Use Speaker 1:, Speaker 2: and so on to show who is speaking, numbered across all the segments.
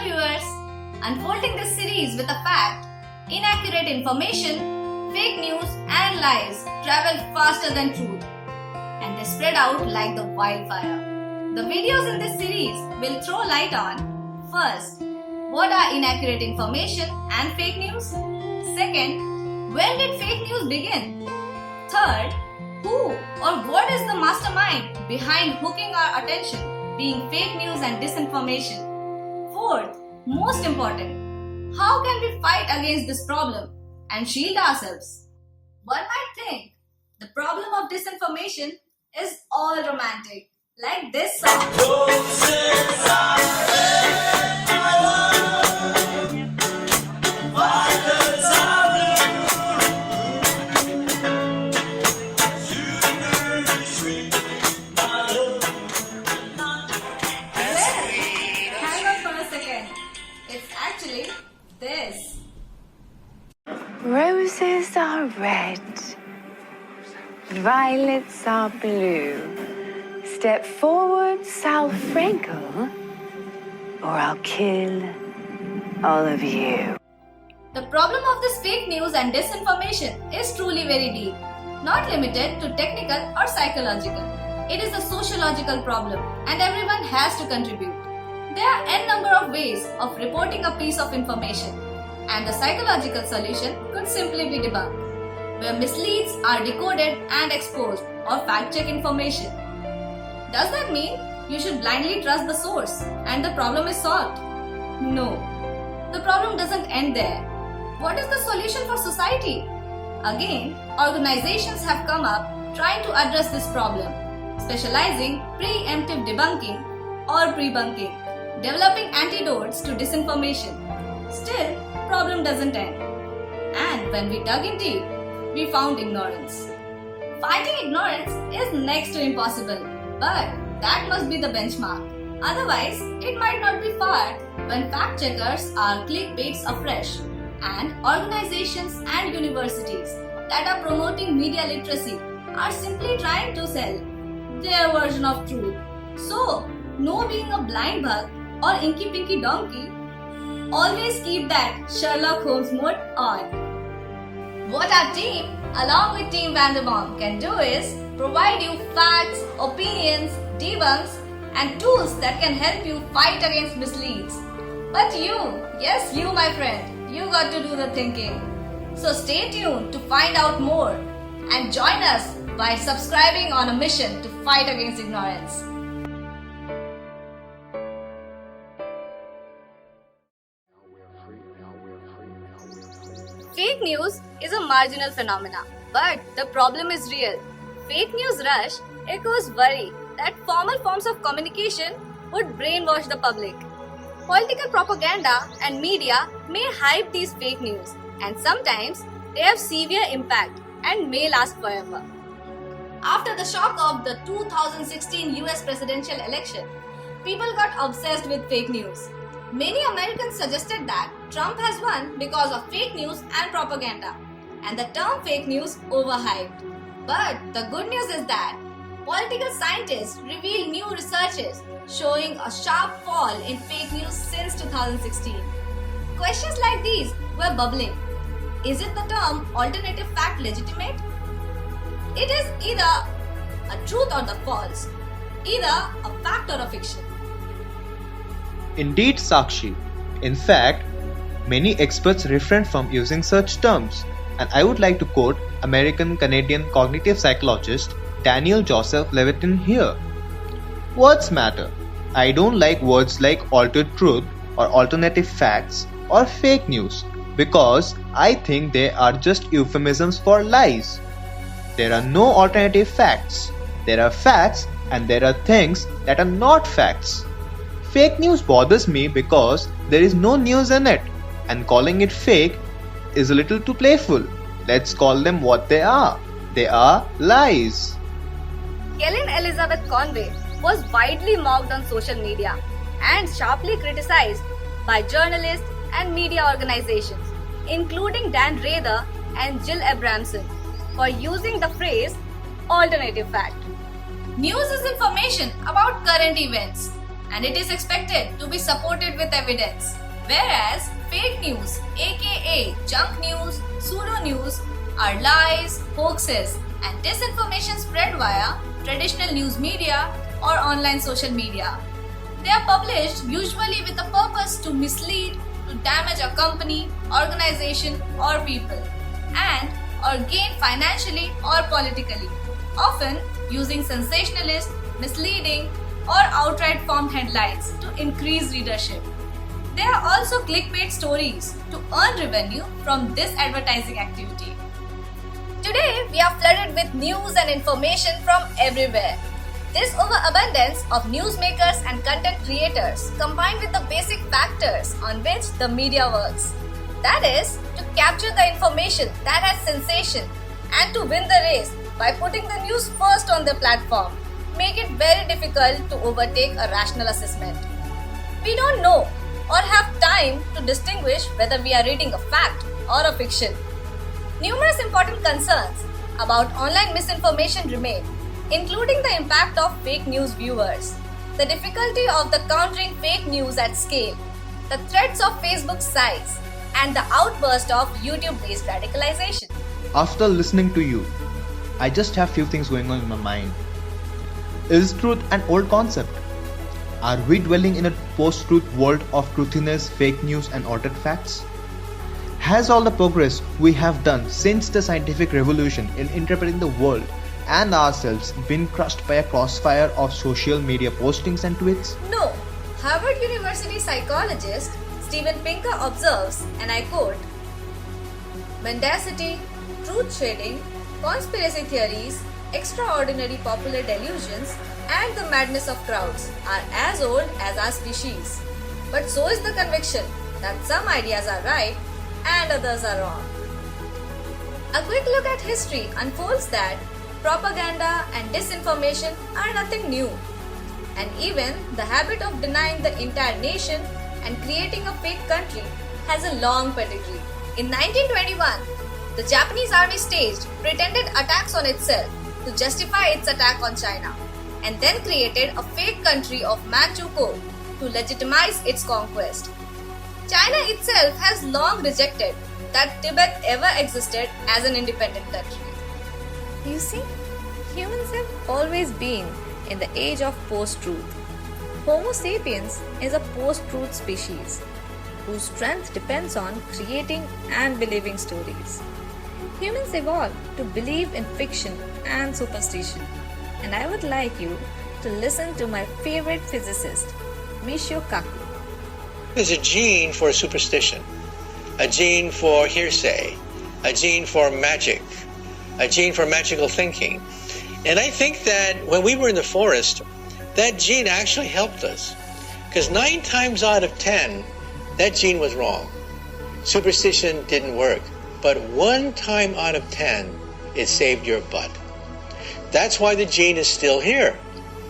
Speaker 1: viewers, unfolding this series with a fact, inaccurate information, fake news and lies travel faster than truth and they spread out like the wildfire. The videos in this series will throw light on first, what are inaccurate information and fake news? Second, when did fake news begin? Third, who or what is the mastermind behind hooking our attention, being fake news and disinformation? Fourth, most important, how can we fight against this problem and shield ourselves? One might think the problem of disinformation is all romantic, like this song. Hang on for a second. It's actually this.
Speaker 2: Roses are red, violets are blue. Step forward, Sal Franco, or I'll kill all of you.
Speaker 1: The problem of this fake news and disinformation is truly very deep, not limited to technical or psychological. It is a sociological problem and everyone has to contribute. There are n number of ways of reporting a piece of information and the psychological solution could simply be debunked, where misleads are decoded and exposed or fact-check information. Does that mean you should blindly trust the source and the problem is solved? No. The problem doesn't end there. What is the solution for society? Again, organizations have come up trying to address this problem, specializing preemptive debunking or pre-bunking, developing antidotes to disinformation. Still, problem doesn't end. And when we dug in deep, we found ignorance. Fighting ignorance is next to impossible, but that must be the benchmark. Otherwise, it might not be far when fact checkers are clickbaits afresh and organizations and universities that are promoting media literacy are simply trying to sell their version of truth. So, no being a blind bug or inky pinky donkey, always keep that Sherlock Holmes mode on. What our team, along with Team Vanderbaum, can do is provide you facts, opinions, debunks, and tools that can help you fight against misleads. But you, yes you my friend, you got to do the thinking. So stay tuned to find out more and join us by subscribing on a mission to fight against ignorance. Fake news is a marginal phenomena, but the problem is real. Fake news rush echoes worry that formal forms of communication would brainwash the public. Political propaganda and media may hype these fake news, and sometimes they have severe impact and may last forever. After the shock of the 2016 US presidential election, people got obsessed with fake news. Many Americans suggested that Trump has won because of fake news and propaganda, and the term fake news overhyped. But the good news is that political scientists reveal new researches showing a sharp fall in fake news since 2016. Questions like these were bubbling. Is it the term alternative fact legitimate? It is either a truth or the false, either a fact or a fiction.
Speaker 3: Indeed, Sakshi. In fact, many experts refrain from using such terms, and I would like to quote American-Canadian cognitive psychologist Daniel Joseph Levitin here. Words matter. I don't like words like altered truth or alternative facts or fake news because I think they are just euphemisms for lies. There are no alternative facts. There are facts and there are things that are not facts. Fake news bothers me because there is no news in it, and calling it fake is a little too playful. Let's call them what they are. They are lies.
Speaker 1: Kellen Elizabeth Conway was widely mocked on social media and sharply criticized by journalists and media organizations, including Dan Rather and Jill Abramson, for using the phrase alternative fact. News is information about current events, and it is expected to be supported with evidence. Whereas fake news, aka junk news, pseudo news, are lies, hoaxes, and disinformation spread via traditional news media or online social media. They are published usually with a purpose to mislead, to damage a company, organization, or people, and or gain financially or politically, often using sensationalist, misleading, or outright formed headlines to increase readership. They are also clickbait stories to earn revenue from this advertising activity. Today, we are flooded with news and information from everywhere. This overabundance of newsmakers and content creators combined with the basic factors on which the media works. That is, to capture the information that has sensation and to win the race by putting the news first on the platform, make it very difficult to overtake a rational assessment. We don't know or have time to distinguish whether we are reading a fact or a fiction. Numerous important concerns about online misinformation remain, including the impact of fake news viewers, the difficulty of the countering fake news at scale, the threats of Facebook's size, and the outburst of YouTube-based radicalization.
Speaker 3: After listening to you, I just have few things going on in my mind. Is truth an old concept? Are we dwelling in a post-truth world of truthiness, fake news, and altered facts? Has all the progress we have done since the scientific revolution in interpreting the world and ourselves been crushed by a crossfire of social media postings and tweets?
Speaker 1: No. Harvard University psychologist Steven Pinker observes, and I quote, "Mendacity, truth shading, conspiracy theories, extraordinary popular delusions, and the madness of crowds are as old as our species. But so is the conviction that some ideas are right and others are wrong." A quick look at history unfolds that propaganda and disinformation are nothing new. And even the habit of denying the entire nation and creating a fake country has a long pedigree. In 1921, the Japanese army staged pretended attacks on itself to justify its attack on China, and then created a fake country of Manchukuo to legitimize its conquest. China itself has long rejected that Tibet ever existed as an independent country. You see, humans have always been in the age of post-truth. Homo sapiens is a post-truth species whose strength depends on creating and believing stories. Humans evolved to believe in fiction and superstition, and I would like you to listen to my favorite physicist, Michio Kaku.
Speaker 4: There's a gene for superstition, a gene for hearsay, a gene for magic, a gene for magical thinking. And I think that when we were in the forest, that gene actually helped us. Because 9 times out of 10, that gene was wrong. Superstition didn't work. But 1 time out of 10, it saved your butt. That's why the gene is still here.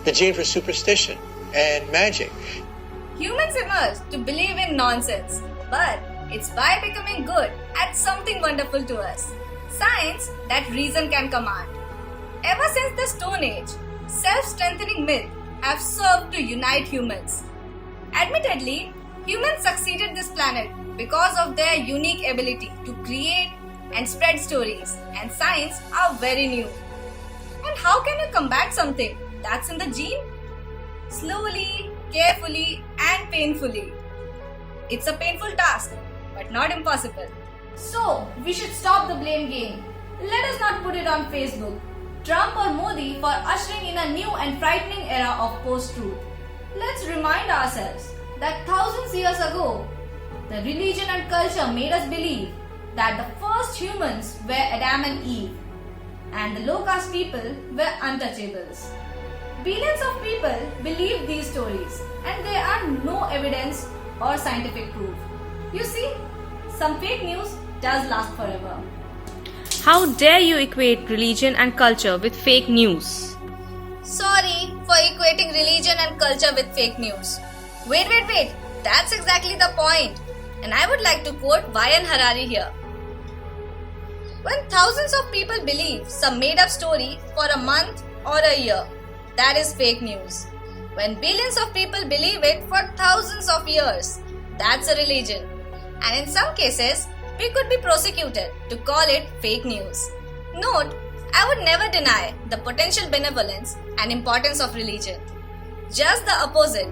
Speaker 4: The gene for superstition and magic.
Speaker 1: Humans emerged to believe in nonsense, but it's by becoming good at something wonderful to us. Science that reason can command. Ever since the Stone Age, self-strengthening myths have served to unite humans. Admittedly, humans succeeded this planet because of their unique ability to create and spread stories, and science are very new. And how can you combat something that's in the gene? Slowly, carefully, and painfully. It's a painful task, but not impossible. So, we should stop the blame game. Let us not put it on Facebook, Trump or Modi for ushering in a new and frightening era of post-truth. Let's remind ourselves that thousands of years ago, the religion and culture made us believe that the first humans were Adam and Eve, and the low-caste people were untouchables. Billions of people believe these stories, and there are no evidence or scientific proof. You see, some fake news does last forever.
Speaker 5: How dare you equate religion and culture with fake news?
Speaker 1: Sorry for equating religion and culture with fake news. Wait. That's exactly the point. And I would like to quote Yuval Harari here. When thousands of people believe some made-up story for a month or a year, that is fake news. When billions of people believe it for thousands of years, that's a religion. And in some cases, we could be prosecuted to call it fake news. Note, I would never deny the potential benevolence and importance of religion. Just the opposite,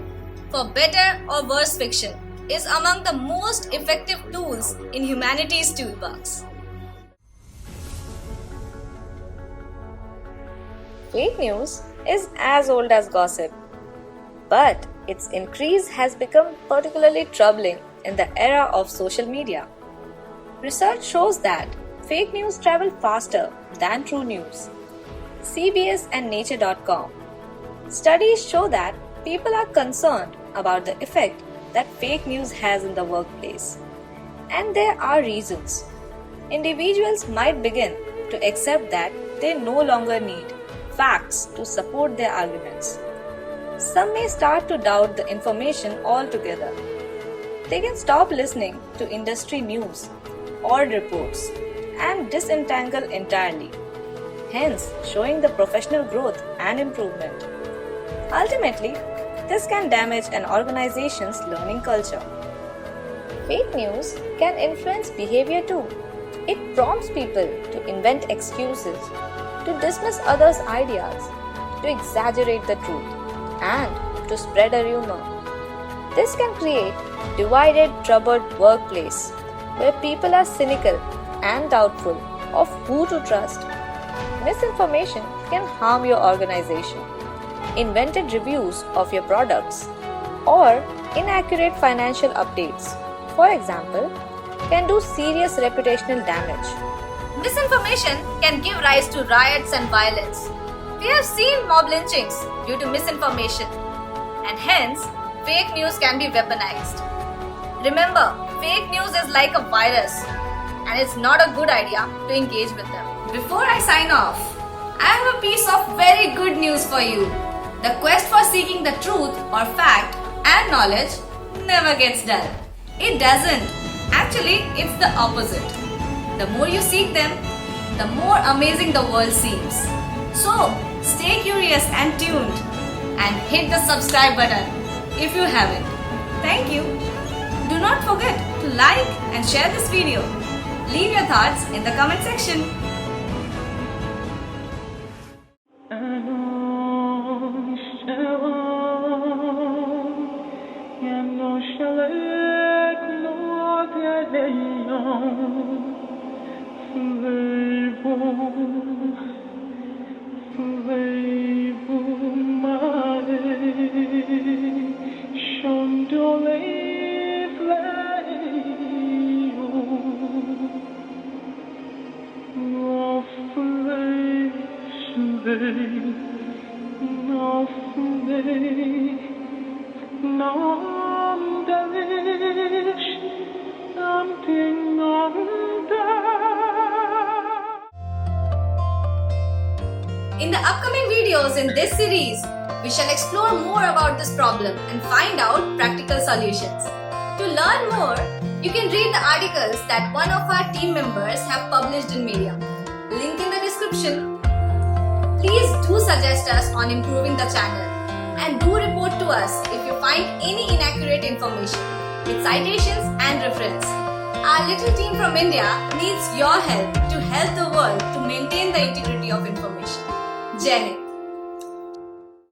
Speaker 1: for better or worse fiction, is among the most effective tools in humanity's toolbox.
Speaker 5: Fake news is as old as gossip, but its increase has become particularly troubling in the era of social media. Research shows that fake news travel faster than true news. CBS and Nature.com. Studies show that people are concerned about the effect that fake news has in the workplace. And there are reasons. Individuals might begin to accept that they no longer need facts to support their arguments. Some may start to doubt the information altogether. They can stop listening to industry news or reports and disentangle entirely, hence showing the professional growth and improvement. Ultimately, this can damage an organization's learning culture. Fake news can influence behavior too. It prompts people to invent excuses, to dismiss others' ideas, to exaggerate the truth, and to spread a rumor. This can create a divided, troubled workplace where people are cynical and doubtful of who to trust. Misinformation can harm your organization. Invented reviews of your products or inaccurate financial updates, for example, can do serious reputational damage.
Speaker 1: Misinformation can give rise to riots and violence. We have seen mob lynchings due to misinformation, and hence, fake news can be weaponized. Remember, fake news is like a virus, and it's not a good idea to engage with them. Before I sign off, I have a piece of very good news for you. The quest for seeking the truth or fact and knowledge never gets dull. It doesn't. Actually, it's the opposite. The more you seek them, the more amazing the world seems. So, stay curious and tuned, and hit the subscribe button if you haven't. Thank you. Do not forget to like and share this video. Leave your thoughts in the comment section. In the upcoming videos in this series, we shall explore more about this problem and find out practical solutions. To learn more, you can read the articles that one of our team members have published in Medium. Link in the description. Please do suggest us on improving the channel, and do report to us if you find any inaccurate information with citations and reference. Our little team from India needs your help to help the world to maintain the integrity of information. Jai Hind.